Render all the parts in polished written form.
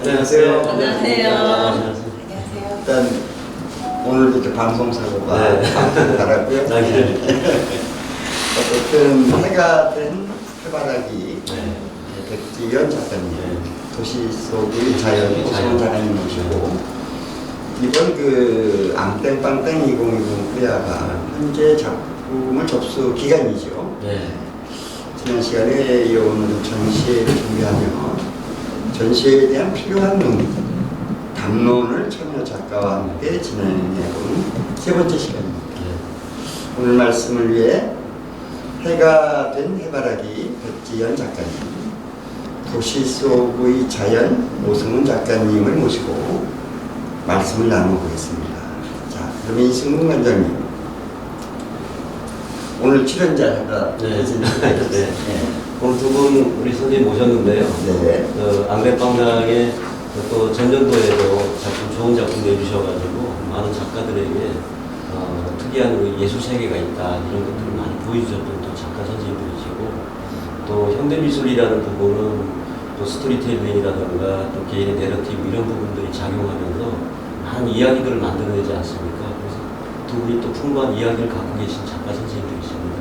안녕하세요. 안녕하세요. 안녕하세요. 일단 오늘도 이렇게 방송 사고가 바라고요. 어쨌든 해가 된 해바라기 백지연 작가님, 도시 속의 자연 오승훈 작가님 모시고 이번 그 앙땡빵땡 2020 코리아가 현재 작품을 접수 기간이죠. 지난 시간에 이어오는 전시회를 준비하며 전시회에 대한 필요한 논의, 담론을 참여 작가와 함께 진행해본 세 번째 시간입니다. 오늘 말씀을 위해 해가 된 해바라기 백지연 작가님, 도시 속의 자연 오승훈 작가님을 모시고 말씀을 나눠보겠습니다. 자, 그럼 이승훈 원장님, 오늘 출연자가 오늘 두 분 우리 선생님 모셨는데요. 앙대빵당에 또 전년도에도 작품 좋은 작품 내주셔가지고 많은 작가들에게 특이한 우리 예술 세계가 있다 이런 것들을 많이 보여주셨던 또 작가 선생님들이시고, 또 현대미술이라는 부분은 또 스토리텔링이라든가 또 개인의 내러티브 이런 부분들이 작용하면서 많은 이야기들을 만들어내지 않습니까? 그래서 두 분이 또 풍부한 이야기를 갖고 계신 작가 선생님들이십니다.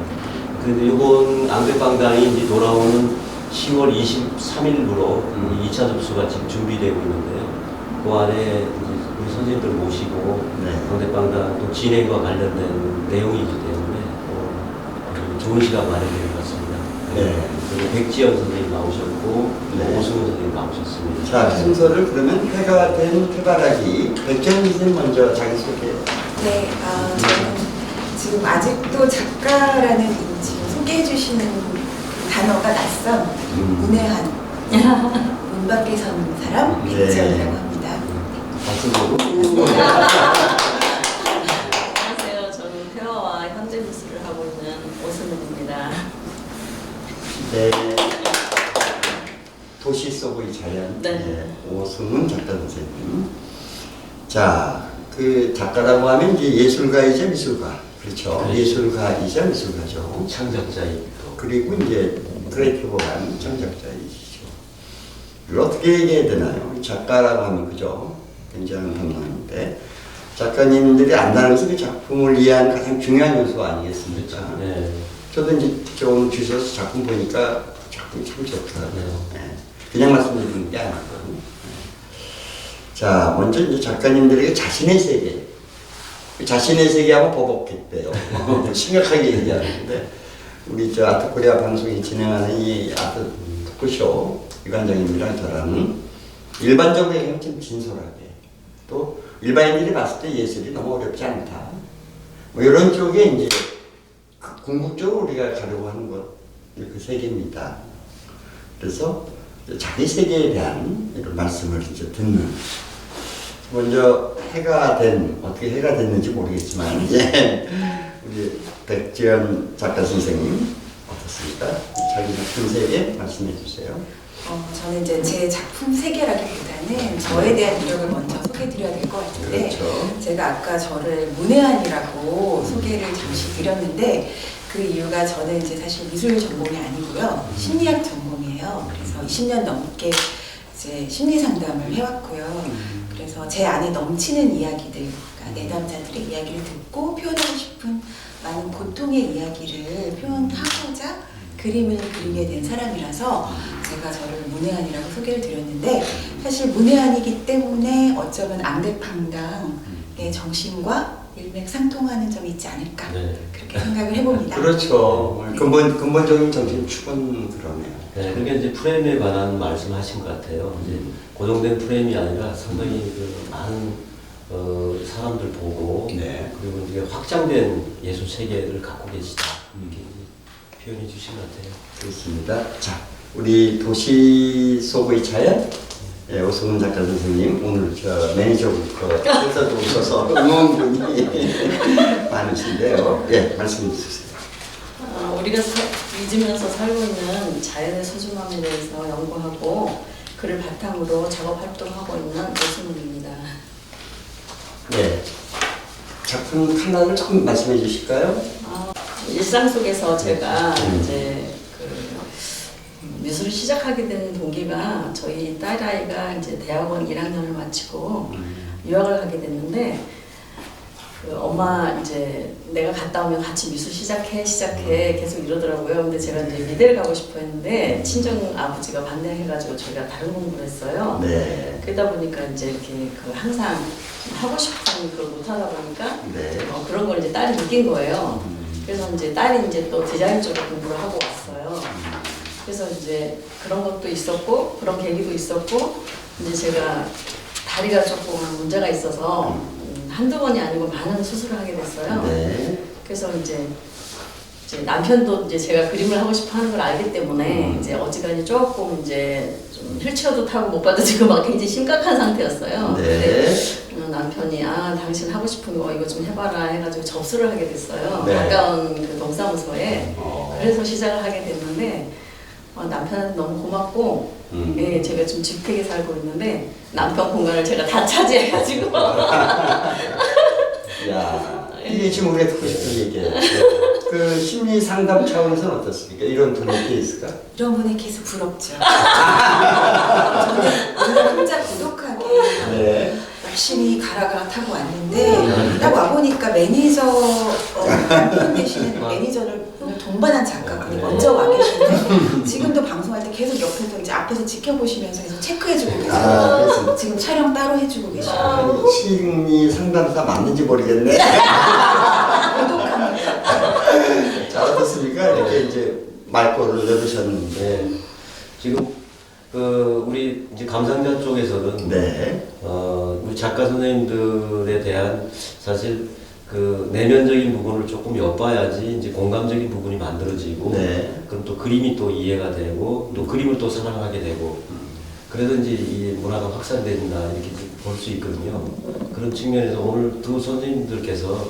그런데 이번 앙대빵당이 이제 돌아오는 10월 23일부로 2차 접수가 지금 준비되고 있는데요. 그 안에 우리 선생님들 모시고 앙대빵당 또 진행과 관련된 내용이기 때문에 좋은 시간 마련된 것 같습니다. 백지연 선생님 나오셨고 오승훈 선생님 나오셨습니다. 자, 순서를 그러면 해가 된 해바라기 백지연 선생님 먼저 자기소개. 네, 저는 지금 아직도 작가라는 지금 소개해 주시는 단어가 낯선 문외한 문 밖에 서는 사람 백지연이라고 합니다. 박수 보고. 안녕하세요. 저는 회화와 현재 미술을 하고 있는 오승훈입니다. 네. 도시 속의 자연. 오승훈 작가 선생님. 자, 그 작가라고 하면 이제 예술가이자 미술가. 그렇죠. 예술가이자 미술가죠. 창작자이기도. 그리고 이제 크리에이티브한 창작자이시죠. 이걸 어떻게 얘기해야 되나요? 작가라고 하면 그죠? 굉장한 방법인데 작가님들이 안다면서 그 작품을 이해하는 가장 중요한 요소 아니겠습니까? 저도 이제 좀 주셔서 작품 보니까 작품이 참 좋더라고요. 그냥 말씀드리는 게 아니고. 자, 먼저 이제 작가님들에게 자신의 세계, 자신의 세계하고 버벅했대요. 심각하게 얘기하는데, 우리 저 아트코리아 방송이 진행하는 이 아트 토크쇼 유관장님이랑 저랑은 일반적으로 얘기하면 좀 진솔하게, 또 일반인들이 봤을 때 예술이 너무 어렵지 않다. 뭐 이런 쪽에 이제 궁극적으로 우리가 가려고 하는 것, 그 세계입니다. 그래서 자기 세계에 대한 이런 말씀을 이제 듣는. 먼저 해가 된, 어떻게 해가 됐는지 모르겠지만, 우리 백지연 작가 선생님 어떻습니까? 자기 작품 세계 말씀해 주세요. 저는 이제 제 작품 세계라기보다는 저에 대한 이력을 먼저 소개해드려야 될 것 같은데, 그렇죠. 제가 아까 저를 문외한이라고 소개를 잠시 드렸는데, 그 이유가 저는 이제 사실 미술 전공이 아니고요, 심리학 전공이에요. 그래서 20년 넘게 이제 심리 상담을 해왔고요. 그래서 제 안에 넘치는 이야기들, 그러니까 내담자들의 이야기를 듣고 표현하고 싶은 많은 고통의 이야기를 표현하고자 그림을 그리게 된 사람이라서 제가 저를 문외한이라고 소개를 드렸는데, 사실 문외한이기 때문에 어쩌면 앙대팡당의 정신과 일맥상통하는 점이 있지 않을까 그렇게 생각을 해봅니다. 그렇죠. 근본적인 정신 축은 그러네요. 그러니까 이제 프레임에 관한 말씀하신 것 같아요. 이제 고정된 프레임이 아니라 상당히 그 많은 사람들 보고 그리고 이제 확장된 예술 세계를 갖고 계시다 이렇게 표현해 주신 것 같아요. 그렇습니다. 자, 우리 도시 속의 자연, 오승훈 작가 선생님, 오늘 저 매니저부터 회사도 오셔서 응원군이 많으신데요. 말씀해 주세요. 우리가 잊으면서 살고 있는 자연의 소중함에 대해서 연구하고 그를 바탕으로 작업 활동하고 있는 오승훈입니다. 작품 하나를 조금 말씀해 주실까요? 일상 속에서 제가 이제 미술을 시작하게 된 동기가 저희 딸아이가 이제 대학원 1학년을 마치고 유학을 가게 됐는데 그 엄마 이제 내가 갔다 오면 같이 미술 시작해 계속 이러더라고요. 근데 제가 이제 미대를 가고 싶어 했는데 친정 아버지가 반대해가지고 저희가 다른 공부를 했어요. 네. 그러다 보니까 이제 이렇게 그 항상 하고 싶은 걸 못 하다 보니까 네. 그런 걸 이제 딸이 느낀 거예요. 그래서 이제 딸이 이제 또 디자인 쪽으로 공부를 하고 왔어요. 그래서 이제 그런 것도 있었고 그런 계기도 있었고 이제 제가 다리가 조금 문제가 있어서 한두 번이 아니고 많은 수술을 하게 됐어요. 네. 그래서 이제 남편도 이제 제가 그림을 하고 싶어 하는 걸 알기 때문에 이제 어지간히 조금 이제 좀 휠체어도 타고 못 받아지고 막 굉장히 심각한 상태였어요. 네. 근데 남편이 당신 하고 싶은 거 이거 좀 해봐라 해가지고 접수를 하게 됐어요. 네. 가까운 그 동사무소에. 어. 그래서 시작을 하게 됐는데 남편한테 너무 고맙고 예, 제가 지금 주택에 살고 있는데 남편 공간을 제가 다 차지해가지고 야, 이게 지금 우리가 듣고 싶은 얘기예요. 그 심리 상담 차원에서는 어떻습니까? 이런 분의 케이스가. 이런 분의 케이스 부럽죠. 저는 오늘 혼자 고독하게 네. 열심히 가라가라 타고 왔는데 딱 와보니까 매니저 한 대신에 매니저를 오늘 동반한 작가분이 먼저 와 계신데 지금도 방송할 때 계속 옆에서 이제 앞에서 지켜보시면서 계속 체크해주고 계세요. 그래서 지금 촬영 따로 해주고 계시고 아니, 심리 상담사 맞는지 모르겠네. 고독합니다. 자, 어떻습니까? 이렇게 이제 말꼬를 내두셨는데. 지금 우리 이제 감상자 쪽에서는 네. 우리 작가 선생님들에 대한 사실 그 내면적인 부분을 조금 엿봐야지 이제 공감적인 부분이 만들어지고 네. 그럼 또 그림이 또 이해가 되고 또 그림을 또 사랑하게 되고 그래서 이제 이 문화가 확산된다 이렇게 볼 수 있거든요. 그런 측면에서 오늘 두 선생님들께서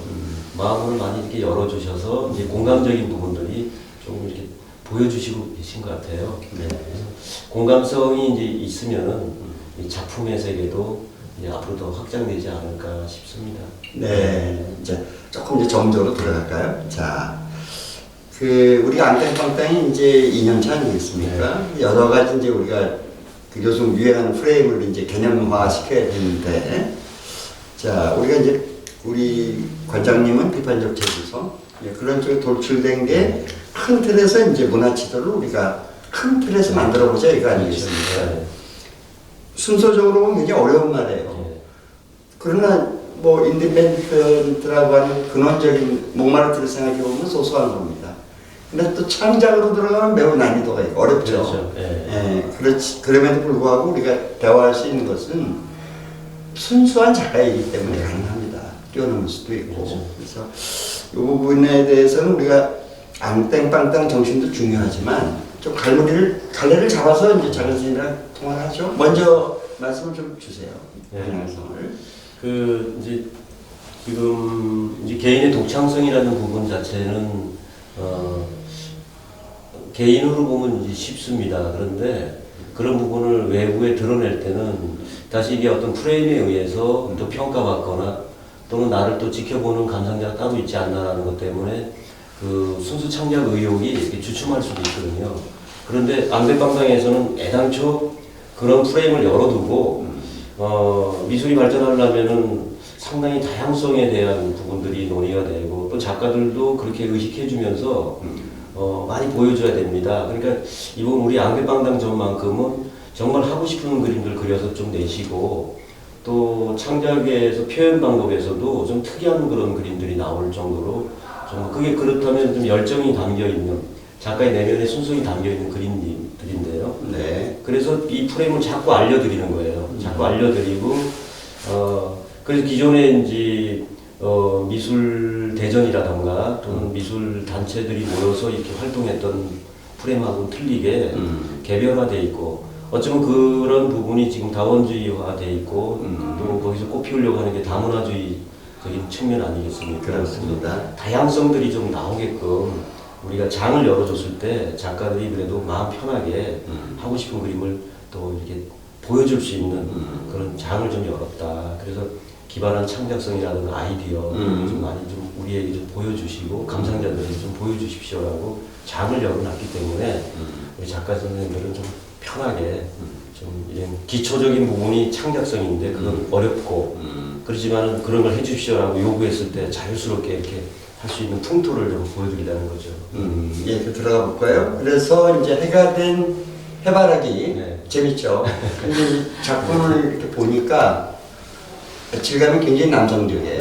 마음을 많이 이렇게 열어주셔서 이제 공감적인 부분들이 조금 이렇게 보여주시고 계신 것 같아요. 네. 그래서 공감성이 이제 있으면은 이 작품의 세계도 이제 앞으로 더 확장되지 않을까 싶습니다. 네. 이제 조금 이제 정적으로 들어갈까요? 자, 우리가 안땡빵땅이 이제 2년차 아니겠습니까? 여러 가지 이제 우리가 그 요즘 유행하는 프레임을 이제 개념화 시켜야 되는데, 자, 우리가 이제 우리 관장님은 비판적 재구성, 그런 쪽에 돌출된 게 큰 틀에서 이제 문화 지도를 우리가 큰 틀에서 만들어 보자 이거 아니겠습니까? 네. 순서적으로 보면 굉장히 어려운 말이에요. 네. 그러나 뭐 인디펜던트라고 하는 근원적인 목마르트를 생각해 보면 소소한 겁니다. 근데 또 창작으로 들어가면 매우 난이도가 있고 어렵죠. 그렇죠. 네. 그럼에도 불구하고 우리가 대화할 수 있는 것은 순수한 작가이기 때문에 가능합니다. 뛰어넘을 수도 있고. 그렇죠. 그래서 이 부분에 대해서는 우리가 앙땡빵땅 정신도 중요하지만 좀 갈래를 잡아서 이제 작은 선생님이랑 통화를 하죠. 먼저 말씀을 좀 주세요. 네. 방향성을. 이제 지금 이제 개인의 독창성이라는 부분 자체는 개인으로 보면 이제 쉽습니다. 그런데 그런 부분을 외부에 드러낼 때는 다시 이게 어떤 프레임에 의해서 또 평가받거나 또는 나를 또 지켜보는 감상자가 따로 있지 않나라는 것 때문에 그 순수 창작 의욕이 이렇게 주춤할 수도 있거든요. 그런데 안배방당에서는 애당초 그런 프레임을 열어두고 미술이 발전하려면은 상당히 다양성에 대한 부분들이 논의가 되고 또 작가들도 그렇게 의식해주면서 많이 보여줘야 됩니다. 그러니까 이번 우리 안배방당 전만큼은 정말 하고 싶은 그림들 그려서 좀 내시고 또 창작에서 표현 방법에서도 좀 특이한 그런 그림들이 나올 정도로 좀 그게 그렇다면 좀 열정이 담겨 있는 작가의 내면에 순수히 담겨 있는 그림들인데요. 네. 그래서 이 프레임을 자꾸 알려드리는 거예요. 자꾸 알려드리고 그래서 기존에 이제 미술 대전이라던가 또는 미술 단체들이 모여서 이렇게 활동했던 프레임하고는 틀리게 개별화돼 있고 어쩌면 그런 부분이 지금 다원주의화돼 있고 또 거기서 꽃피우려고 하는 게 다문화주의적인 측면 아니겠습니까? 그렇습니다. 다양성들이 좀 나오게끔 우리가 장을 열어줬을 때 작가들이 그래도 마음 편하게 하고 싶은 그림을 또 이렇게 보여줄 수 있는 그런 장을 좀 열었다. 그래서 기발한 창작성이라든가 아이디어 좀 많이 좀 우리에게 좀 보여주시고 감상자들에게 좀 보여주십시오라고 장을 열어놨기 때문에 우리 작가 선생님들은 좀 편하게 좀 이런 기초적인 부분이 창작성인데 그건 어렵고 그렇지만 그런 걸 해주십시오라고 요구했을 때 자유스럽게 이렇게 할 수 있는 풍토를 좀 보여드리려는 거죠. 예, 그 들어가 볼까요? 그래서 이제 해가 된 해바라기 네. 재밌죠. 근데 이 작품을 이렇게 보니까 질감이 굉장히 남성적이에요.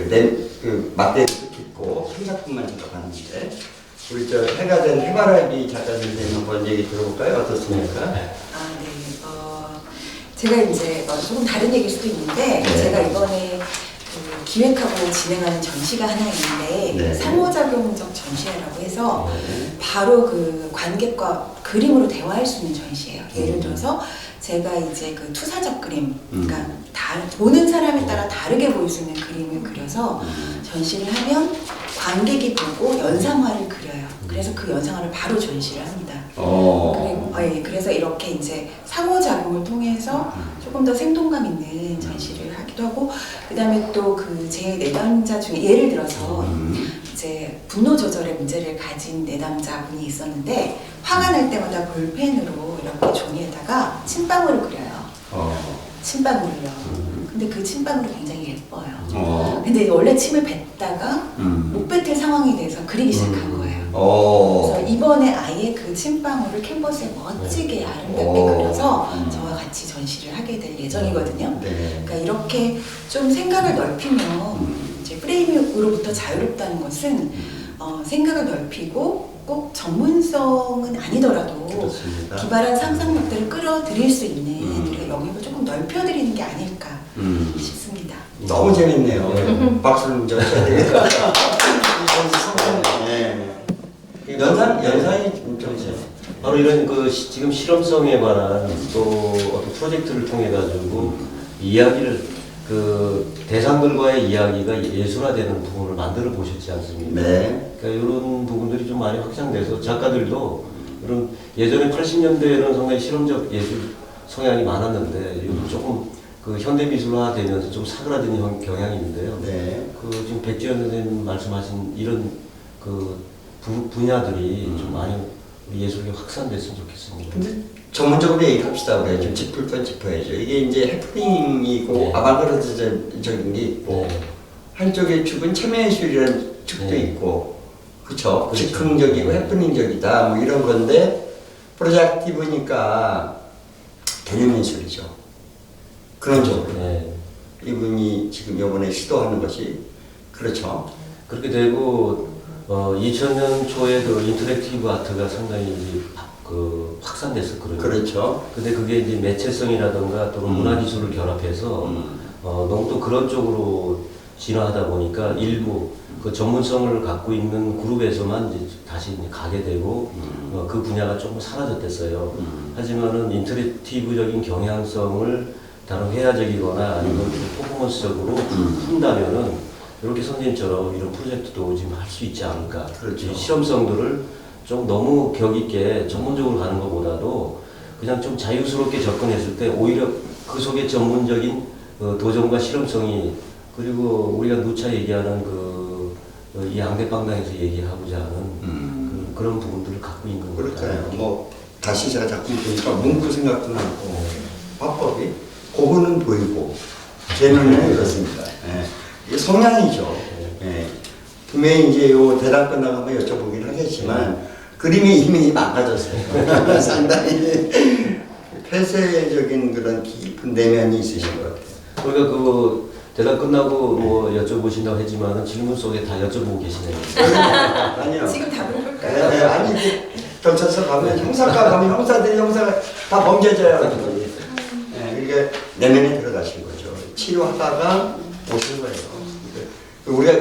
네. 그 맞대도 깊고 한 작품만 작업하는데 우리 저 해가 된 해바라기 작가 선생님 한번 얘기 들어볼까요? 어떻습니까? 아, 네. 제가 이제 조금 다른 얘기일 수도 있는데 네. 제가 이번에 그 기획하고 진행하는 전시가 하나 있는데 네. 상호작용적 전시회라고 해서 네. 바로 그 관객과 그림으로 대화할 수 있는 전시예요. 예를 들어서 제가 이제 그 투사적 그림, 그러니까 보는 사람에 따라 다르게 보일 수 있는 그림을 그려서 전시를 하면 관객이 보고 연상화를 그려요. 그래서 그 연상화를 바로 전시를 합니다. 그래서 이렇게 이제 상호작용을 통해서 조금 더 생동감 있는 전시를 하기도 하고, 그 다음에 또 그 제 내담자 중에 예를 들어서 이제 분노 조절의 문제를 가진 내담자분이 있었는데 화가 날 때마다 볼펜으로 이렇게 종이에다가 침방울을 그려요. 침방울이요. 근데 그 침방울이 굉장히 예뻐요. 근데 원래 침을 뱉다가 못 뱉을 상황이 돼서 그리기 시작한 거예요. 그래서 이번에 아예 그 침방울을 캔버스에 멋지게 아름답게 그려서 저와 같이 전시를 하게 될 예정이거든요. 네. 그러니까 이렇게 좀 생각을 넓히면 이제 프레임으로부터 자유롭다는 것은 생각을 넓히고 꼭 전문성은 아니더라도 그렇습니다. 기발한 상상력들을 끌어들일 수 있는 우리가 영역을 조금 넓혀드리는 게 아닐까 싶습니다. 너무 재밌네요. 박수를 좀 쳐야 되겠다. 연상이 좀 바로 이런 그 지금 실험성에 관한 또 어떤 프로젝트를 통해 가지고 이야기를 그 대상들과의 이야기가 예술화되는 부분을 만들어 보셨지 않습니까? 네. 그러니까 이런 부분들이 좀 많이 확장돼서 작가들도 이런 예전에 80년대에는 상당히 실험적 예술 성향이 많았는데 요즘 조금 그 현대 미술화 되면서 좀 사그라드는 경향이 있는데요. 네. 그 지금 백지연 선생님 말씀하신 이런 그 분야들이 좀 많이 우리 예술계 확산됐으면 좋겠습니다. 근데 전문적으로 얘기합시다. 우리가 좀 짚을 건 짚어야죠. 이게 이제 해프닝이고 네. 아방가르드적인 게 있고 네. 한쪽의 축은 참여예술이라는 축도 네. 있고 그쵸? 그렇죠. 즉흥적이고 해프닝적이다 뭐 이런 건데 프로젝티브니까 개념예술이죠. 근원적으로 네. 이분이 지금 이번에 시도하는 것이 그렇죠. 그렇게 되고 2000년 초에 그 인터랙티브 아트가 상당히 이제 그 확산됐었거든요. 그렇죠. 근데 그게 이제 매체성이라든가 또는 문화기술을 결합해서 너무 또 그런 쪽으로 진화하다 보니까 일부 그 전문성을 갖고 있는 그룹에서만 이제 다시 이제 가게 되고 그 분야가 조금 사라졌댔어요. 하지만은 인터랙티브적인 경향성을 다른 회화적이거나 아니면 퍼포먼스적으로 푼다면은 이렇게 선생님처럼 이런 프로젝트도 지금 할 수 있지 않을까. 그렇죠. 이 실험성들을 좀 너무 격 있게 전문적으로 가는 것보다도 그냥 좀 자유스럽게 접근했을 때 오히려 그 속에 전문적인 도전과 실험성이 그리고 우리가 누차 얘기하는 이 양대방당에서 얘기하고자 하는 그런 부분들을 갖고 있는 것 같아요. 그렇잖아요. 뭐 다시 제가 작품 보니까 문구 생각도 나고 화법이 고분은 보이고 제 눈에는 그렇습니다. 예. 이게 성향이죠. 예. 분명히 이제 요 대담 끝나가면 여쭤보긴 하겠지만 그림이 이미 망가졌어요. 상당히 폐쇄적인 그런 깊은 내면이 있으신 것 같아요. 그러니까 그 대답 끝나고 뭐 여쭤보신다고 했지만 질문 속에 다 여쭤보고 계시네요. 아니요. 지금 답을 볼까요? 네, 아니 이제 경찰서 가면 형사과 가면 형사들이 형사가 다 범죄자여가지고 그러니까 내면에 들어가신 거죠. 치료하다가 오신 거예요.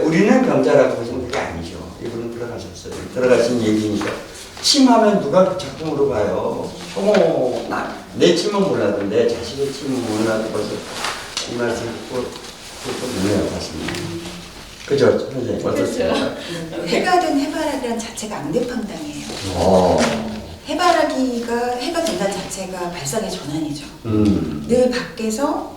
우리는 병자라고 보시면 그게 아니죠. 이분은 들어가셨어요. 들어가신 얘기니까 침하면 누가 그 작품으로 봐요. 어머 내 침은 몰라던데 자신의 침은 몰라도 벌써 이 말씀 듣고 또 눈에 왔습니다. 그죠 선생님 어떻습니까? 해가 된 해바라기란 자체가 앙대팡당이에요. 해바라기가 해가 된다는 자체가 발상의 전환이죠. 늘 밖에서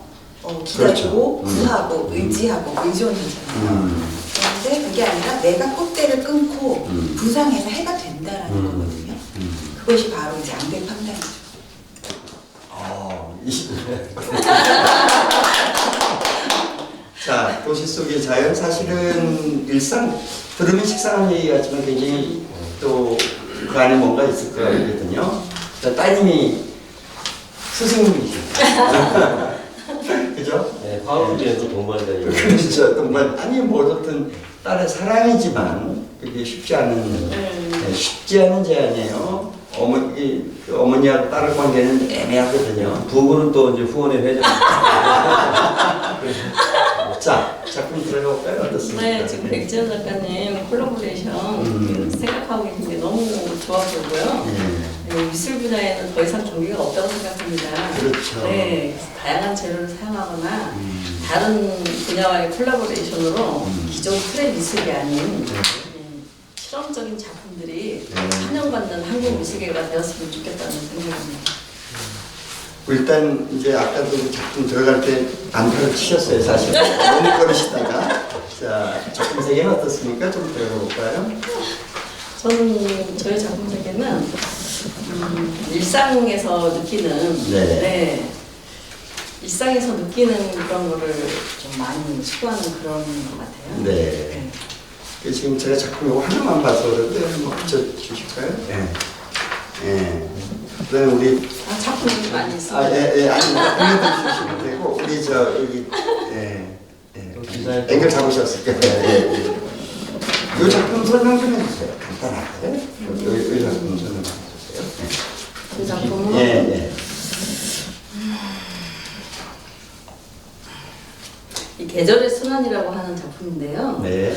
기다리고 그렇죠. 구하고 의지하고 의존하잖아요. 그런데 근데 그게 아니라 내가 꽃대를 끊고 음. 부상해서 해가 된다라는 거거든요. 그것이 바로 이제 앙대 판단이죠. 자, 도시 속의 자연 사실은 일상 들으면 식상한 얘기 같지만 굉장히 또 그 안에 뭔가 있을 거거든요. 자, 따님이 스승님이시죠. 그죠? 네, 화학부에서 동반자이고 그렇죠. 정말 아니 뭐 어쨌든 딸의 사랑이지만 그게 쉽지 않은 쉽지 않은 제안이에요. 어머니하고 딸의 관계는 애매하거든요. 부부는 또 이제 후원의 회장. 자, 작품 들어가 볼까요? 어떻습니까? 네, 지금 백지연 작가님 콜라보레이션 생각하고 있는 게 너무 좋아 보고요. 네, 미술 분야에는 더 이상 종류가 없다고 생각합니다. 그렇죠. 네, 다양한 재료를 사용하거나 다른 분야와의 콜라보레이션으로 기존 틀의 미술이 아닌 실험적인 작품들이 환영받는 한국 미술계가 되었으면 좋겠다는 생각입니다. 일단 이제 아까도 작품 들어갈 때 안타를 치셨어요, 사실. 너무 걸으시다가. 자, 작품 세계는 어떻습니까? 좀 들어가 볼까요? 저는 저희 작품 세계는 일상에서 느끼는 네. 일상에서 느끼는 그런 거를 좀 많이 추구하는 그런 것 같아요. 네. 지금 제가 작품 이거 하나만 봐서 그런데 한번 붙여주실까요? 네. 네. 그다음에 우리 작품이 많이 있어요. 아니 보여주시면 되고 우리 저 여기 기사에 앵글 잡으셨을 거예요. 이 작품 설명 좀 해주세요. 간단하게. 이 작품 설명 좀 해주세요. 그 작품은 예. 이 계절의 순환이라고 하는 작품인데요. 네.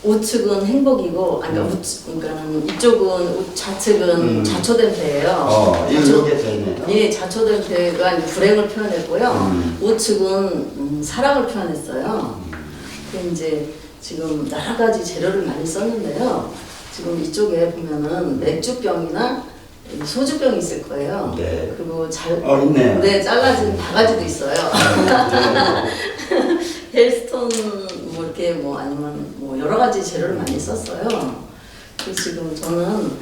우측은 행복이고, 그러니까는 이쪽은 좌측은 자초된 배예요. 이렇게 되네요. 예, 자초된 배가 이제 불행을 표현했고요. 우측은 사랑을 표현했어요. 그 이제 지금 여러 가지 재료를 많이 썼는데요. 지금 이쪽에 보면은 맥주병이나 소주병이 있을 거예요. 네. 그리고 있네요. 네, 잘라진 바가지도 있어요. 헬스톤 뭐 이렇게 뭐 아니면 뭐 여러 가지 재료를 많이 썼어요. 그래서 지금 저는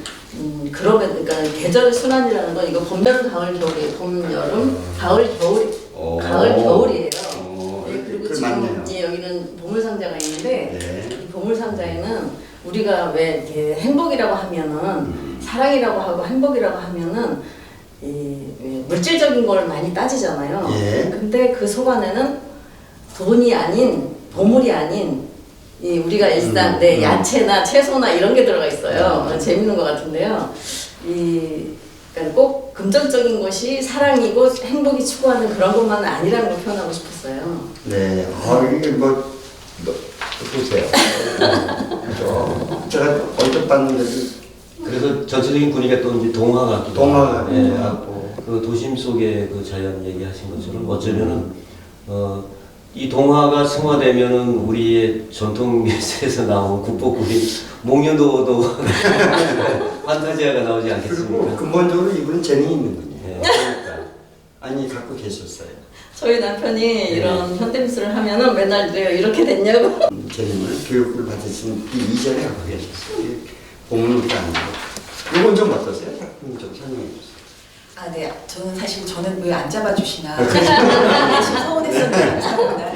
그러니까 계절의 순환이라는 건 이거 봄, 여름, 가을, 겨울이 봄, 여름, 가을, 겨울이에요. 네, 그리고 지금 여기는 보물 상자가 있는데 이 보물 상자에는 우리가 왜 이렇게 행복이라고 하면은 사랑이라고 하고 행복이라고 하면은 물질적인 걸 많이 따지잖아요. 근데 그 속 안에는 돈이 아닌 보물이 아닌 우리가 일상 야채나 채소나 이런 게 들어가 있어요. 재밌는 것 같은데요. 그러니까 꼭 금전적인 것이 사랑이고 행복이 추구하는 그런 것만은 아니라는 걸 표현하고 싶었어요. 네. 이게 보세요. 제가 언뜻 봤는데 그래서 전체적인 분위기가 또 이제 동화 같기도 동화 하고, 예, 같고. 그 도심 속의 그 자연 얘기하신 것처럼 어쩌면은 이 동화가 승화되면은 우리의 전통 미술에서 나온 국보급이 목련도도 판타지아가 나오지 그리고 않겠습니까? 근본적으로 이분은 재능이 있는 분이에요. 예, 그러니까. 아니 갖고 계셨어요. 저희 남편이 이런 현대미술을 하면은 맨날 이렇게 됐냐고. 재능을 교육을 받으신 이전에 갖고 계셨어요. 보문도 아니고. 이건 좀 어떠세요? 작품 좀 설명해 주세요. 네. 저는 왜 안 잡아주시나. 사실 서운했었는데 감사합니다.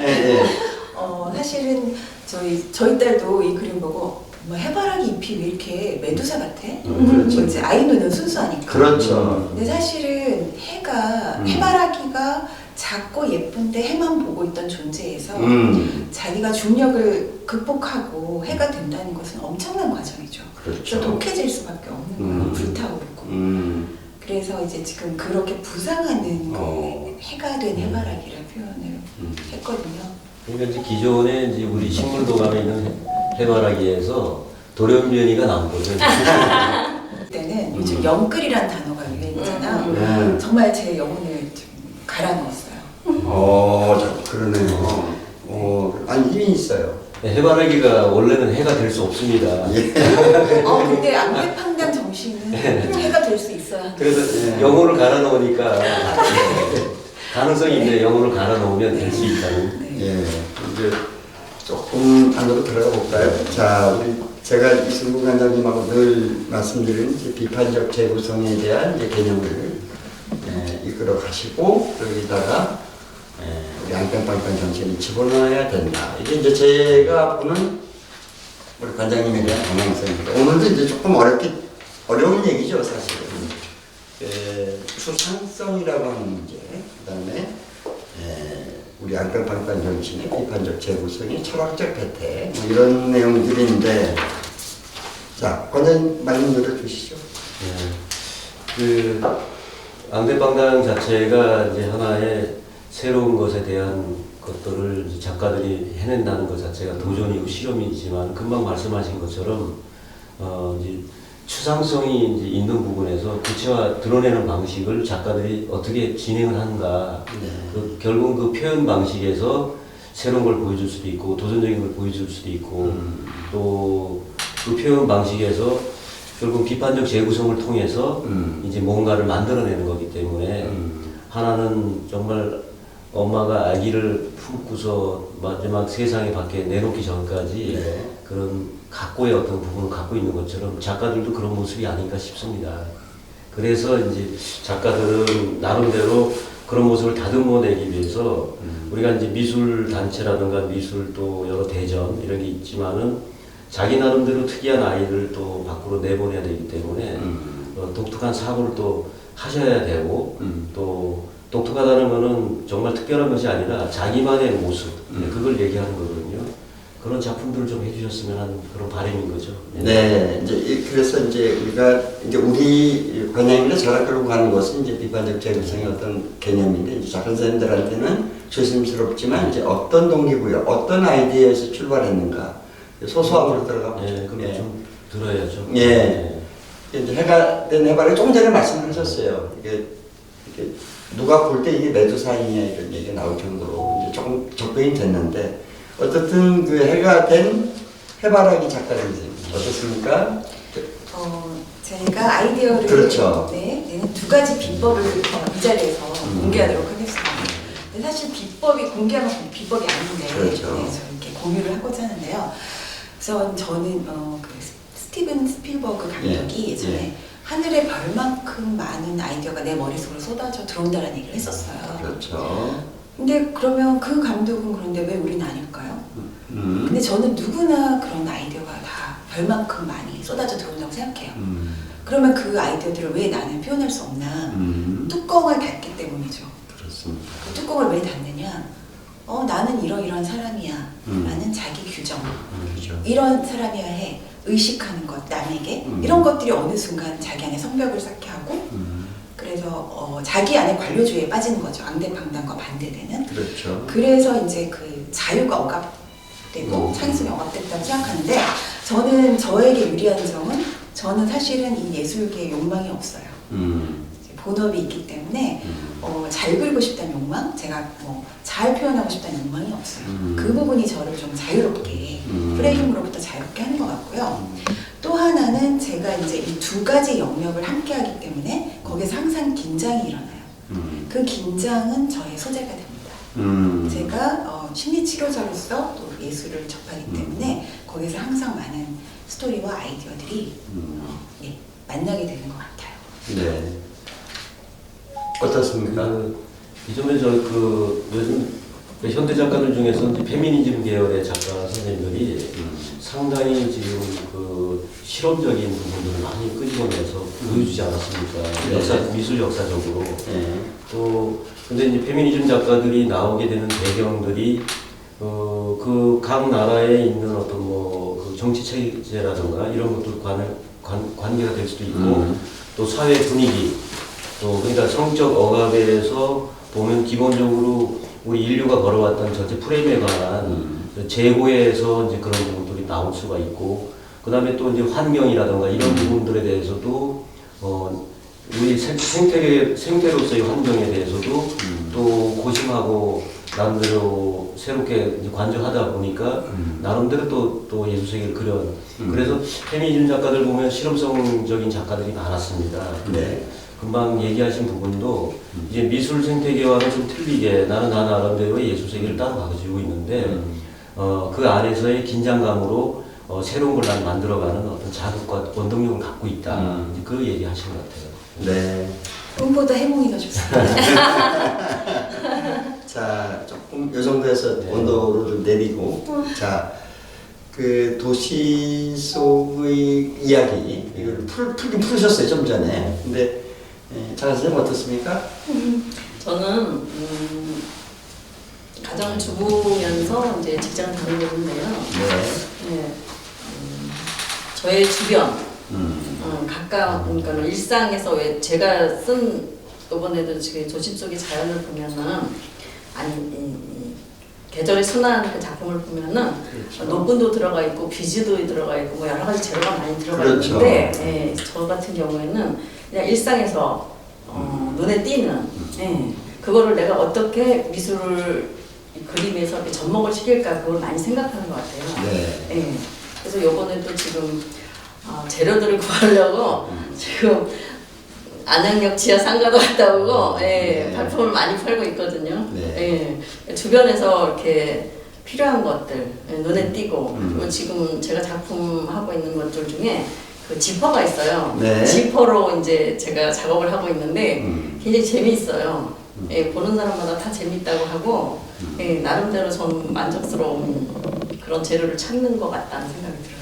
사실은 저희 딸도 이 그림 보고 뭐 해바라기 잎이 왜 이렇게 메두사 같아? 그렇죠. 이제 아이 눈은 순수하니까. 그렇죠. 근데 사실은 해바라기가 작고 예쁜데 해만 보고 있던 존재에서 자기가 중력을 극복하고 해가 된다는 것은 엄청난 과정이죠. 그렇죠. 그래서 독해질 수밖에 없는 거예요. 불타오르고. 그래서 이제 지금 그렇게 부상하는 해가 된 해바라기를 표현을 했거든요. 그러니까 이제 기존에 이제 우리 식물도감에 있는 해바라기에서 돌연변이가 나오거든. 그때는 요즘 영끌이라는 단어가 유행이잖아. 정말 제 영혼을 좀 갈아 넣었어요. 그러네요. 아니 힘이 있어요. 해바라기가 원래는 해가 될 수 없습니다. 근데 앙대팡당 정신은 해가 될 수 있어요. 그래서 영혼을 갈아 넣으니까 가능성이 있네. 영혼을 갈아 넣으면 될 수 있다는. 이제 조금 안으로 들어가 볼까요? 자, 제가 이승구 관장님하고 늘 말씀드린 이제 비판적 재구성에 대한 이제 개념을 이끌어 가시고 여기다가 우리 안건빵건 정신을 집어넣어야 된다. 이게 이제 제가 보는 우리 관장님에 대한 방향성입니다. 오늘도 이제 조금 어려운 얘기죠, 사실은. 추상성이라고 하는 문제, 그 다음에 우리 안건빵건 정신의 비판적 재구성의 철학적 배태, 뭐 이런 내용들인데, 자, 관장님 말씀 들어주시죠. 그 앙대빵당 자체가 이제 하나의 새로운 것에 대한 것들을 이제 작가들이 해낸다는 것 자체가 도전이고 실험이지만 금방 말씀하신 것처럼 이제 추상성이 이제 있는 부분에서 구체화 드러내는 방식을 작가들이 어떻게 진행을 하는가. 결국 그 표현 방식에서 새로운 걸 보여줄 수도 있고 도전적인 걸 보여줄 수도 있고 또 그 표현 방식에서 결국 비판적 재구성을 통해서 이제 뭔가를 만들어내는 거기 때문에 하나는 정말 엄마가 아기를 품고서 마지막 세상에 밖에 내놓기 전까지 그런 각고의 어떤 부분을 갖고 있는 것처럼 작가들도 그런 모습이 아닌가 싶습니다. 그래서 이제 작가들은 나름대로 그런 모습을 다듬어내기 위해서 우리가 이제 미술 단체라든가 미술 또 여러 대전 이런 게 있지만은 자기 나름대로 특이한 아이를 또 밖으로 내보내야 되기 때문에 독특한 사고를 또 하셔야 되고 또 독특하다는 거는 정말 특별한 것이 아니라 자기만의 모습 그걸 얘기하는 거거든요. 그런 작품들을 좀 해주셨으면 하는 그런 바람인 거죠. 네, 이제 그래서 이제 우리가 이제 우리 관장님이나 저랑 끌고 가는 것은 이제 비판적 재구성의 어떤 개념인데 이제 작가 선생님들한테는 조심스럽지만 이제 어떤 동기부여, 어떤 아이디어에서 출발했는가 소소함으로 들어가 보죠. 그럼 좀 들어야죠. 이제 해가 된 해바라기 조금 전에 말씀하셨어요. 이게 누가 볼 때 이게 매두사이냐 이런 얘기가 나올 정도로 이제 조금 접근이 됐는데 어쨌든 그 해가 된 해바라기 작가 선생님 어떻습니까? 제가 아이디어를 그렇죠. 내는 두 가지 비법을 이 자리에서 공개하도록 하겠습니다. 근데 사실 비법이 공개하면 비법이 아닌데 그렇죠. 저렇게 공유를 하고자 하는데요. 그래서 저는 그 스티븐 스필버그 감독이 예전에 하늘의 별만큼 많은 아이디어가 내 머릿속으로 쏟아져 들어온다는 얘기를 했었어요. 그렇죠. 근데 그러면 그 감독은 그런데 왜 우리는 아닐까요? 근데 저는 누구나 그런 아이디어가 다 별만큼 많이 쏟아져 들어온다고 생각해요. 그러면 그 아이디어들을 왜 나는 표현할 수 없나? 뚜껑을 닫기 때문이죠. 그렇습니다. 그 뚜껑을 왜 닫느냐? 나는 이러이러한 사람이야. 라는 자기 규정. 그렇죠. 이런 사람이어야 해. 의식하는 것, 남에게. 이런 것들이 어느 순간 자기 안에 성벽을 쌓게 하고 그래서 자기 안에 관료주의에 빠지는 거죠. 앙대방당과 반대되는. 그렇죠. 그래서 이제 그 자유가 억압되고 창의성이 억압됐다고 생각하는데 저는 저에게 유리한 점은 저는 사실은 이 예술계에 욕망이 없어요. 본업이 있기 때문에 잘 그리고 싶다는 욕망, 제가 잘 표현하고 싶다는 욕망이 없어요. 그 부분이 저를 좀 자유롭게 프레임으로부터 자유롭게 하는 것 같고요. 또 하나는 제가 이제 이 두 가지 영역을 함께 하기 때문에 거기서 항상 긴장이 일어나요. 그 긴장은 저의 소재가 됩니다. 제가 심리치료자로서 또 예술을 접하기 때문에 거기서 항상 많은 스토리와 아이디어들이 만나게 되는 것 같아요. 네. 어떻습니까? 이전에 요즘 현대 작가들 중에서 이제 페미니즘 계열의 작가 선생님들이 상당히 지금 그 실험적인 부분들을 많이 끄집어내서 보여주지 않았습니까? 미술 역사적으로. 또 근데 이제 페미니즘 작가들이 나오게 되는 배경들이 그 각 나라에 있는 어떤 그 정치 체제라든가 이런 것들 관계가 될 수도 있고 또 사회 분위기 또 그러니까 성적 억압에서 보면 기본적으로 우리 인류가 걸어왔던 전체 프레임에 관한 재고에서 이제 그런 부분들이 나올 수가 있고 그 다음에 또 이제 환경이라든가 이런 부분들에 대해서도 우리 생태로서의 환경에 대해서도 또 고심하고 나름대로 새롭게 이제 관조하다 보니까 나름대로 또 예술세계를 그래서 페미니즘 작가들 보면 실험성적인 작가들이 많았습니다. 금방 얘기하신 부분도 이제 미술 생태계와는 좀 틀리게 나는 나 나름대로의 예술 세계를 따로 가지고 있는데 그 안에서의 긴장감으로 새로운 걸 난 만들어가는 어떤 자극과 원동력을 갖고 있다. 이제 그 얘기 하시는 것 같아요. 네. 꿈보다 해몽이 더 좋습니다. 자, 조금 이 정도에서 네. 온도를 좀 내리고, 자, 그 도시 속의 이야기, 이걸 풀긴 풀으셨어요, 좀 전에. 근데, 장 선생님 어떻습니까? 저는 가정주부면서 이제 직장을 다니고 있는데요. 네. 네, 저의 주변, 음. 가까운, 그러니까 일상에서 왜 제가 쓴 이번에도 지금 도심 속의 자연을 보면은 아니 계절의 순환 그 작품을 보면은 그렇죠. 노분도 들어가 있고 비즈도 들어가 있고 뭐 여러 가지 재료가 많이 들어가 그렇죠. 있는데 저 같은 경우에는 그냥 일상에서 눈에 띄는 그거를 내가 어떻게 미술을 그림에서 이렇게 접목을 시킬까 그걸 많이 생각하는 것 같아요. 네. 그래서 요번에도 지금 재료들을 구하려고 지금 안양역 지하 상가도 갔다 오고 네. 발품을 많이 팔고 있거든요. 네. 주변에서 이렇게 필요한 것들 눈에 띄고 그리고 음. 지금 제가 작품하고 있는 것들 중에 그 지퍼가 있어요. 네. 지퍼로 이제 제가 작업을 하고 있는데 굉장히 재미있어요. 보는 사람마다 다 재밌다고 하고 나름대로 저는 만족스러운 그런 재료를 찾는 것 같다는 생각이 들어요.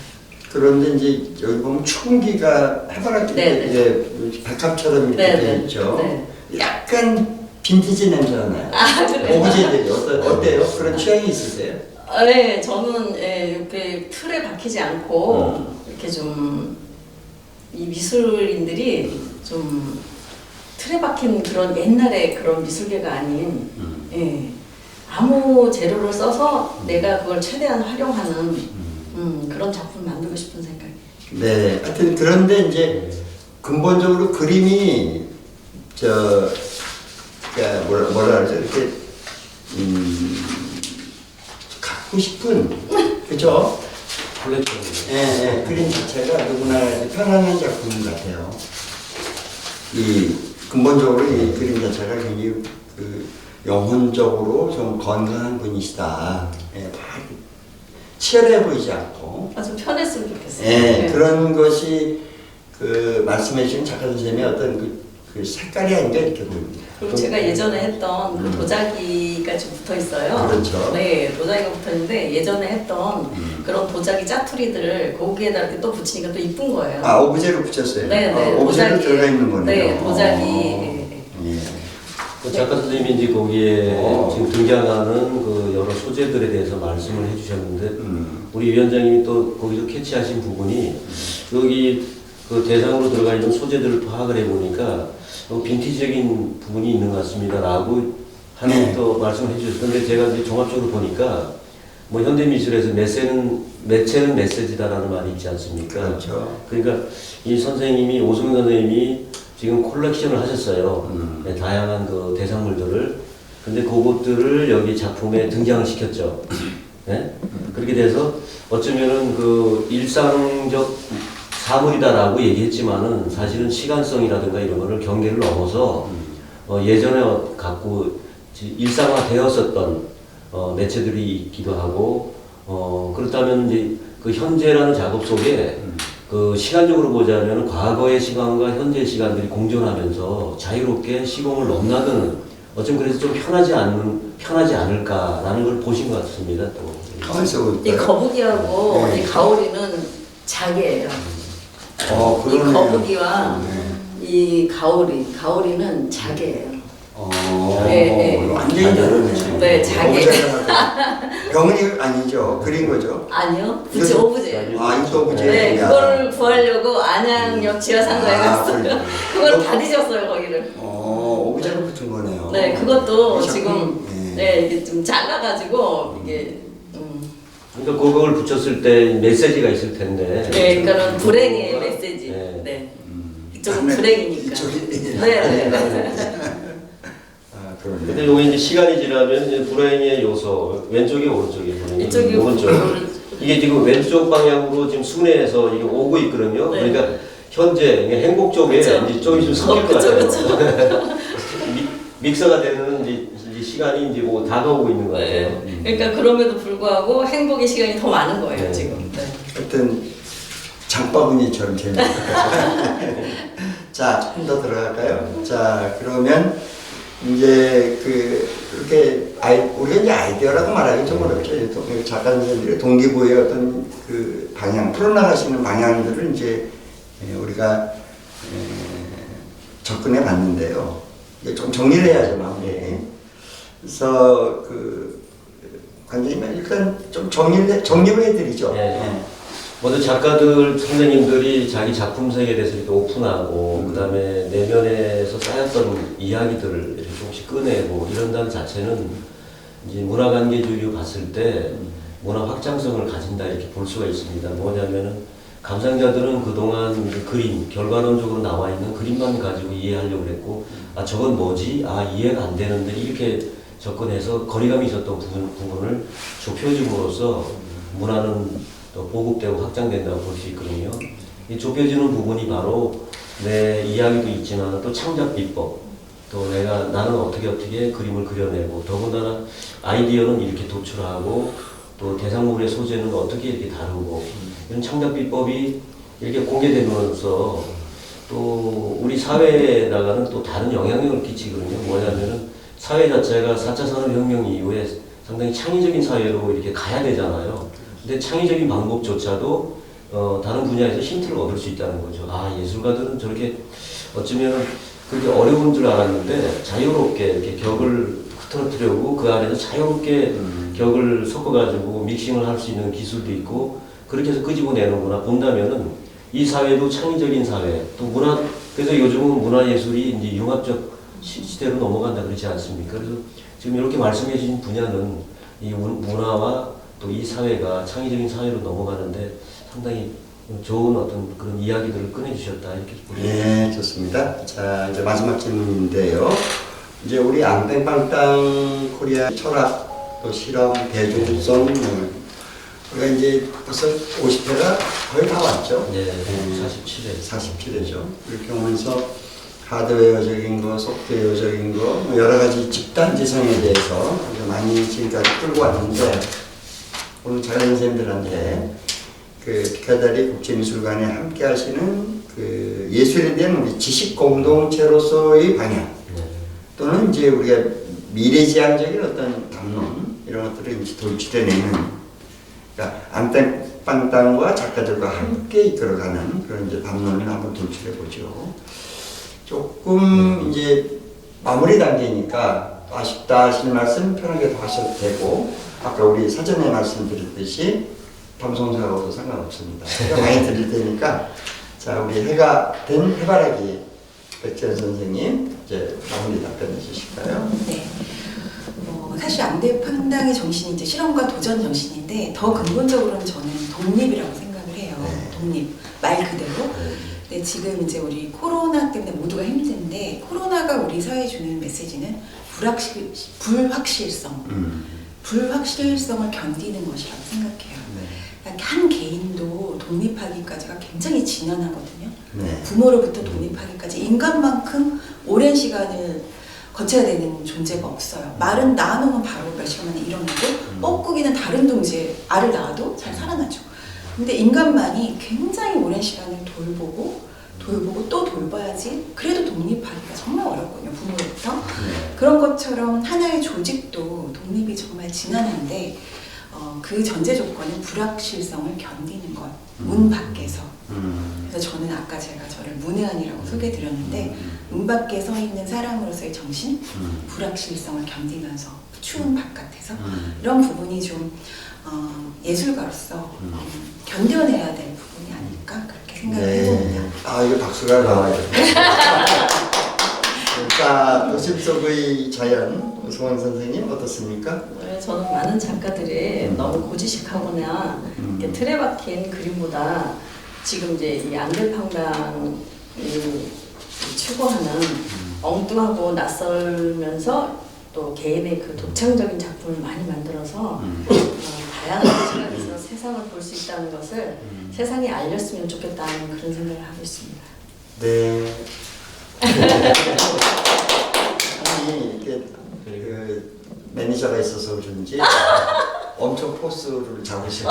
그런데 이제 여기 보면 충기가 해바라기 네, 이제 백합처럼 이렇게 네, 되어 네. 있죠. 네. 약간 빈티지 냄새가 나요. 그래요? 오브제들이 어때요? 그런 취향이 있으세요? 네, 저는 이렇게 틀에 박히지 않고 이렇게 좀 이 미술인들이 좀 틀에 박힌 그런 옛날의 그런 미술계가 아닌 아무 재료를 써서 내가 그걸 최대한 활용하는 그런 작품 만들고 싶은 생각이에요. 네. 하여튼 그런데 이제 근본적으로 그림이 그러니까 뭐라 그러죠? 이렇게 갖고 싶은 그죠? 콜렉션. 그림 자체가 누구나 편안한 작품 같아요. 이 근본적으로 이 그림 자체가 굉장히 그 영혼적으로 좀 건강한 분이시다. 치열해 보이지 않고. 아주 편했으면 좋겠어요. 그런 것이 그 말씀해 주신 작가 선생님의 어떤 그 색깔이 아닌가 이렇게 보입니다. 그리고 제가 예전에 했던 그 도자기가 좀 붙어 있어요. 그렇죠. 네, 도자기가 붙어 있는데 예전에 했던 그런 도자기 짜투리들 거기에다 이렇게 또 붙이니까 또 이쁜 거예요. 아, 오브제로 붙였어요? 네, 네. 오브제로 들어가 있는 거네요. 네, 도자기. 예. 그 작가 선생님이 이제 거기에 지금 등장하는 그 여러 소재들에 대해서 말씀을 해주셨는데 우리 위원장님이 또 거기서 캐치하신 부분이 여기 그 대상으로 들어가 있는 소재들을 파악을 해보니까 빈티지적인 부분이 있는 것 같습니다라고 하는 또 말씀을 해주셨는데 제가 이제 종합적으로 보니까 뭐 현대미술에서 매체는 메시지다라는 말이 있지 않습니까? 그렇죠. 그러니까 이 선생님이 오승훈 선생님이 지금 콜렉션을 하셨어요. 네, 다양한 그 대상물들을. 근데 그것들을 여기 작품에 등장을 시켰죠. 네? 그렇게 돼서 어쩌면은 그 일상적 사물이다라고 얘기했지만은 사실은 시간성이라든가 이런 거를 경계를 넘어서 예전에 갖고 일상화 되었었던 매체들이 있기도 하고 그렇다면 이제 그 현재라는 작업 속에 그 시간적으로 보자면 과거의 시간과 현재의 시간들이 공존하면서 자유롭게 시공을 넘나드는 어쩜 그래서 좀 편하지 않을까라는 걸 보신 것 같습니다. 또 가만있어 이 거북이하고 네. 이 가오리는 자기예요. 이 그러네요. 거북이와 이 가오리는 자기예요. 네. 완전히 다르네. 네, 자기. 병은이 아니죠. 그린 거죠. 아니요, 부채 오브제. 이것도 오브제. 네, 그걸 구하려고 안양역 지하상가에 갔어요. 그래요. 그걸 다 뒤졌어요, 거기를. 오브제로 붙은 거네요. 네, 그것도 이 작품, 지금 이게 좀 작아가지고 이게 그러니까 그걸 붙였을 때 메시지가 있을 텐데. 네, 그러니까는 불행의 메시지. 네. 네. 이쪽은 불행이니까. 이쪽이 네. 그러네. 근데 요게 이제 시간이 지나면 이제 불행의 요소 왼쪽이 오른쪽이 불행이 이쪽이 오른쪽. 이게 지금 왼쪽 방향으로 지금 순회해서 이게 오고 있거든요. 네. 그러니까 현재 행복 쪽에 그쵸. 이제 좀 있으면 섞일 것 그쵸, 같아요. 믹서가 되는 이제 시간이 이제 뭐 다가오고 있는 것 같아요. 네. 그러니까 그럼에도 불구하고 행복의 시간이 더 많은 거예요, 네. 지금. 네. 하여튼 장바구니처럼 재밌는 것 같아요. 자, 좀 더 들어갈까요? 자, 그러면 이제 그렇게 우리가 이제 아이디어라고 말하기 좀 어렵죠. 작가 선생님들의 동기부여의 어떤 그 방향, 풀어나가시는 방향들을 이제 우리가 접근해 봤는데요. 이게 좀 정리를 해야죠, 마무리. 그래서 관장님 일단 좀 정리를 해드리죠. 네. 먼저 작가들, 선생님들이 자기 작품 세계에 대해서 이렇게 오픈하고, 그 다음에 내면에서 쌓였던 이야기들을 이렇게 조금씩 꺼내고, 이런다는 자체는 이제 문화관계주의로 봤을 때 문화 확장성을 가진다 이렇게 볼 수가 있습니다. 뭐냐면은 감상자들은 그동안 그 그림, 결과론적으로 나와 있는 그림만 가지고 이해하려고 했고, 아, 저건 뭐지? 아, 이해가 안 되는데 이렇게 접근해서 거리감이 있었던 부분을 좁혀줌으로써 문화는 또 보급되고 확장된다고 볼 수 있거든요. 이 좁혀지는 부분이 바로 내 이야기도 있지만 또 창작 비법, 또 나는 어떻게 그림을 그려내고, 더군다나 아이디어는 이렇게 도출하고, 또 대상물의 소재는 어떻게 이렇게 다루고, 이런 창작 비법이 이렇게 공개되면서 또 우리 사회에다가는 또 다른 영향력을 끼치거든요. 뭐냐면은 사회 자체가 4차 산업혁명 이후에 상당히 창의적인 사회로 이렇게 가야 되잖아요. 근데 창의적인 방법조차도 다른 분야에서 힌트를 얻을 수 있다는 거죠. 아, 예술가들은 저렇게 어쩌면 그렇게 어려운 줄 알았는데 자유롭게 이렇게 격을 흐트러뜨려고 그 안에서 자유롭게 격을 섞어가지고 믹싱을 할 수 있는 기술도 있고, 그렇게 해서 끄집어내는구나 본다면은 이 사회도 창의적인 사회, 또 그래서 요즘은 문화예술이 이제 융합적 시대로 넘어간다 그러지 않습니까? 그래서 지금 이렇게 말씀해 주신 분야는 이 문화와 또 이 사회가 창의적인 사회로 넘어가는데 상당히 좋은 어떤 그런 이야기들을 꺼내주셨다 이렇게 보입니다. 네, 좋습니다. 자, 이제 마지막 질문인데요. 이제 우리 앙땡빵땅 코리아 철학, 또 실험, 대중성, 우리가 이제 벌써 50회가 거의 다 왔죠. 네, 47회. 47회죠. 이렇게 오면서 하드웨어적인 거, 소프트웨어적인 거, 여러 가지 집단 지성에 대해서 많이 지금까지 끌고 왔는데, 오늘 작가 선생님들한테 피카다리 국제미술관에 함께 하시는 예술에 대한 우리 지식 공동체로서의 방향, 또는 이제 우리가 미래지향적인 어떤 담론, 이런 것들을 이제 돌출해내는, 그러니까 앙땡빵땅과 작가들과 함께 이끌어가는 그런 이제 담론을 한번 돌출해보죠. 조금 이제 마무리 단계니까 아쉽다 하시는 말씀 편하게 더 하셔도 되고, 아까 우리 사전에 말씀드렸듯이 방송사하고도 상관없습니다. 제가 많이 드릴 테니까, 자, 우리 해가 된 해바라기 백지연 선생님 이제 마무리 답변해 주실까요? 네. 사실 앙대팡당의 정신이 이제 실험과 도전 정신인데, 더 근본적으로는 저는 독립이라고 생각을 해요. 네. 독립 말 그대로. 근데 지금 이제 우리 코로나 때문에 모두가 힘든데, 코로나가 우리 사회에 주는 메시지는 불확실성을 견디는 것이라고 생각해요. 네. 한 개인도 독립하기까지가 굉장히 지난하거든요. 네. 부모로부터 독립하기까지 인간만큼 오랜 시간을 거쳐야 되는 존재가 없어요. 말은 낳아놓으면 바로 몇 시간 만에 일어나고, 뻐꾸기는 다른 동지에 알을 낳아도 잘 살아나죠. 근데 인간만이 굉장히 오랜 시간을 돌보고 또 돌봐야지 그래도 독립하기가 정말 어렵거든요, 부모로부터. 그런 것처럼 하나의 조직도 독립이 정말 지난한데, 그 전제 조건은 불확실성을 견디는 것, 문 밖에서. 그래서 저는 아까 제가 저를 문외한이라고 소개해드렸는데, 문 밖에 서 있는 사람으로서의 정신, 불확실성을 견디면서 추운 바깥에서 이런 부분이 좀 예술가로서 견뎌내야 될 부분이 아닐까 그렇게 생각을 해봅니다. 아, 이거 박수가 나와요. 자, 도심 속의 자연, 송원 선생님 어떻습니까? 네, 저는 많은 작가들이 너무 고지식하거나 이렇게 틀에 박힌 그림보다 지금 이제 이 앙대팡당이 추구하는 엉뚱하고 낯설면서 또 개인의 그 독창적인 작품을 많이 만들어서 다양한 시각에서 세상을 볼 수 있다는 것을 세상에 알렸으면 좋겠다는 그런 생각을 하고 있습니다. 네. 아니, 이렇게 매니저가 있어서 그런지 엄청 포스를 잡으시고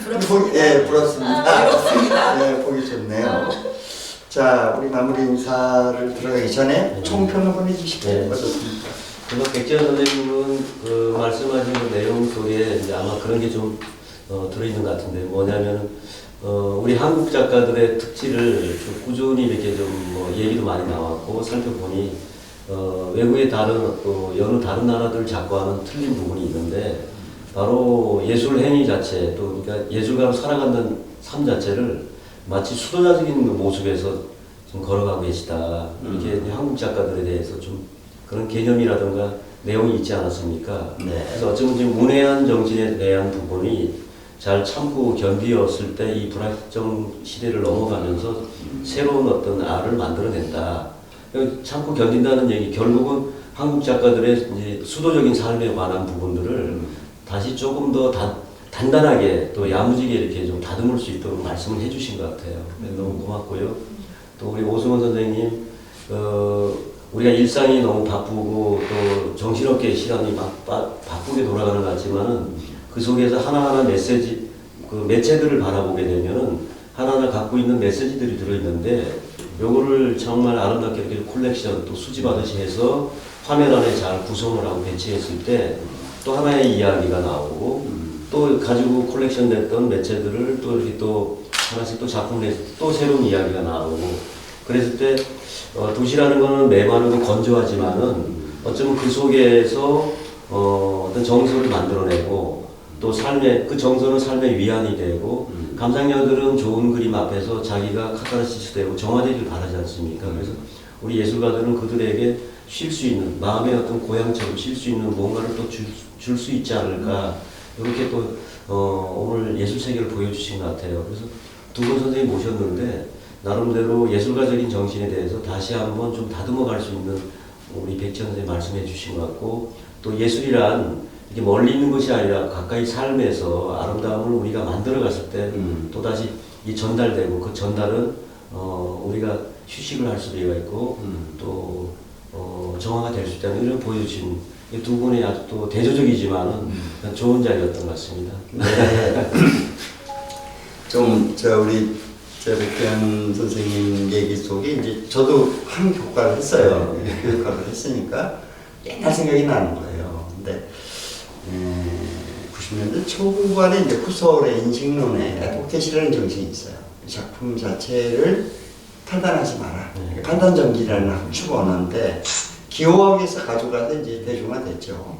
부럽습니다. 예, 부럽습니다. 부럽습니다. 예, 보기 좋네요. 자, 우리 마무리 인사를 들어가기 전에 총평 한번 해주실까요? 네. 어떻습니까? 그래서 백지현 선생님은 그 말씀하신 그 내용 속에 이제 아마 그런 게 좀 들어있는 것 같은데 뭐냐면 우리 한국 작가들의 특질을 좀 꾸준히 이렇게 좀뭐 얘기도 많이 나왔고 살펴보니 외국의 여느 다른 나라들 작가와는 틀린 부분이 있는데 바로 예술 행위 자체 또 그러니까 예술가로 살아가는 삶 자체를 마치 수도자적인 모습에서 좀 걸어가고 계시다 이렇게 이제 한국 작가들에 대해서 좀 그런 개념이라든가 내용이 있지 않았습니까? 네. 그래서 어쩌면 지금 문외한 정신에 대한 부분이 잘 참고 견디었을 때 이 불확정 시대를 넘어가면서 새로운 어떤 알을 만들어낸다. 참고 견딘다는 얘기 결국은 한국 작가들의 이제 수도적인 삶에 관한 부분들을 다시 조금 더 단단하게 또 야무지게 이렇게 좀 다듬을 수 있도록 말씀을 해주신 것 같아요. 너무 고맙고요. 또 우리 오승원 선생님, 우리가 일상이 너무 바쁘고 또 정신없게 시간이 막 바쁘게 돌아가는 것 같지만은 그 속에서 하나하나 메시지, 그 매체들을 바라보게 되면은 하나하나 갖고 있는 메시지들이 들어있는데 요거를 정말 아름답게 이렇게 콜렉션 또 수집하듯이 해서 화면 안에 잘 구성을 하고 배치했을 때 또 하나의 이야기가 나오고 또 가지고 콜렉션 됐던 매체들을 또 이렇게 또 하나씩 또 작품을 해서 또 새로운 이야기가 나오고 그랬을 때 도시라는 거는 메마르고 건조하지만은 어쩌면 그 속에서 어떤 정서를 만들어내고 또 삶의 그 정서는 삶의 위안이 되고 감상자들은 좋은 그림 앞에서 자기가 카타르시스 되고 정화되길 바라지 않습니까? 그래서 우리 예술가들은 그들에게 쉴 수 있는 마음의 어떤 고향처럼 쉴 수 있는 뭔가를 또 줄 수 있지 않을까 이렇게 또 오늘 예술 세계를 보여주신 것 같아요. 그래서 두 분 선생님 모셨는데 나름대로 예술가적인 정신에 대해서 다시 한번 좀 다듬어 갈 수 있는 우리 백지현 선생님 말씀해 주신 것 같고 또 예술이란 이게 멀리 있는 것이 아니라 가까이 삶에서 아름다움을 우리가 만들어 갔을 때 또다시 이 전달되고 그 전달은 우리가 휴식을 할 수도 있고 또 정화가 될 수 있다는 이런 보여주신 이 두 분이 아주 또 대조적이지만은 좋은 자리였던 것 같습니다. 네. 우리 백현 선생님 얘기 속에 이제 저도 한 교과를 했어요. 교육학을 했으니까 옛날 생각이 나는 거예요. 근데 90년대 초반에 이제 후서울의 인식론에 에포켓이라는 정신이 있어요. 작품 자체를 판단하지 마라. 판단 정기라는 함축 언어인데 기호학에서 가져가서 이제 대중화됐죠.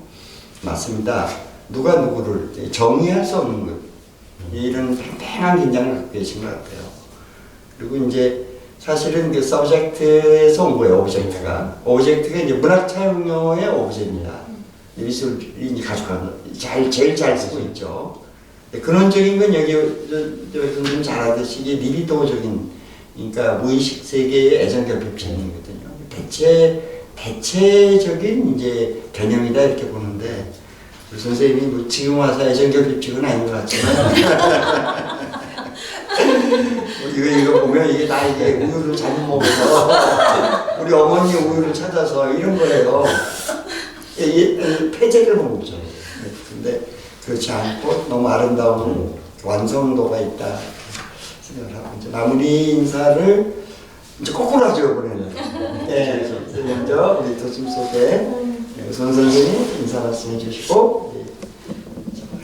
맞습니다. 누가 누구를 정의할 수 없는 것. 이런 팽팽한 긴장을 갖고 계신 것 같아요. 그리고 이제 사실은 그 서브젝트에서 온 거예요. 오브젝트가 이제 문학 차용료의 오브제입니다. 미술이 이제 가져가는 제일 잘 쓰고 있죠. 근원적인 건 여기 좀 잘 알듯이 이게 리비도적인 그러니까 무의식 세계의 애정결핍증이거든요. 대체적인 이제 개념이다 이렇게 보는데 우리 선생님이 뭐 지금 와서 애정결핍증은 아닌 것 같지만 이거 보면 이게 다 이게 우유를 잘못 먹어서 우리 어머니 우유를 찾아서 이런 거예요. 폐제를 본 거죠. 근데 그렇지 않고 너무 아름다운 완성도가 있다 생각을 하고 이제 마무리 인사를 이제 거꾸로 하죠 이번에는. 네, 먼저 우리 도심 속에 손 선생님 인사 말씀해 주시고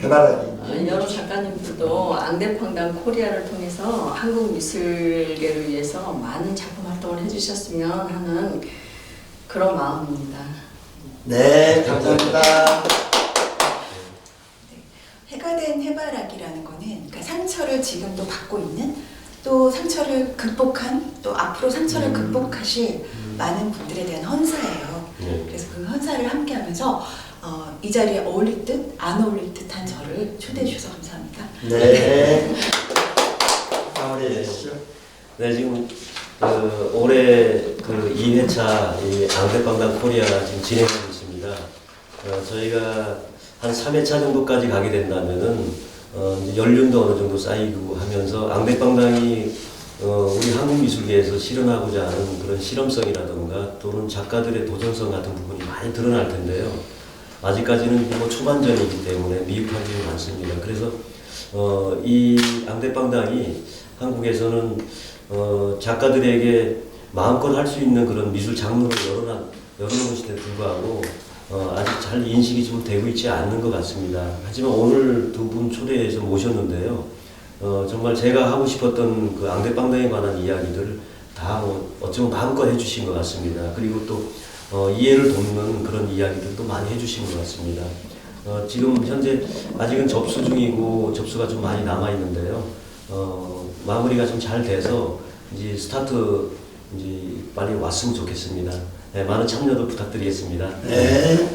해바라기. 여러 작가님들도 앙대팡당 코리아를 통해서 한국 미술계를 위해서 많은 작품 활동을 해주셨으면 하는 그런 마음입니다. 네, 감사합니다. 해가 된 해바라기라는 거는 그러니까 상처를 지금도 받고 있는 또 상처를 극복한 또 앞으로 상처를 극복하실 많은 분들에 대한 헌사예요. 그래서 그 헌사를 함께하면서 이 자리에 어울릴 듯 안 어울릴 듯한 저를 초대해 주셔서 감사합니다. 네. 마무리해 주시죠. 네, 지금 올해 그 2회차 이 앙대팡당 코리아 지금 진행하고 있습니다. 저희가 한 3회차 정도까지 가게 된다면은 이제 연륜도 어느 정도 쌓이고 하면서 앙대팡당이 우리 한국 미술계에서 실현하고자 하는 그런 실험성이라든가 또는 작가들의 도전성 같은 부분이 많이 많이 드러날 텐데요. 아직까지는 뭐 초반전이기 때문에 미흡한 점이 많습니다. 그래서 이 앙대빵당이 한국에서는 작가들에게 마음껏 할 수 있는 그런 미술 장르를 열어놓으시에 불구하고 아직 잘 인식이 좀 되고 있지 않는 것 같습니다. 하지만 오늘 두 분 초대해서 모셨는데요. 정말 제가 하고 싶었던 그 앙대빵당에 관한 이야기들을 다 어쩌면 마음껏 해주신 것 같습니다. 그리고 또 이해를 돕는 그런 이야기들도 많이 해주신 것 같습니다. 지금 현재 아직은 접수 중이고 접수가 좀 많이 남아 있는데요. 마무리가 좀 잘 돼서 이제 스타트 이제 빨리 왔으면 좋겠습니다. 네, 많은 참여도 부탁드리겠습니다. 네.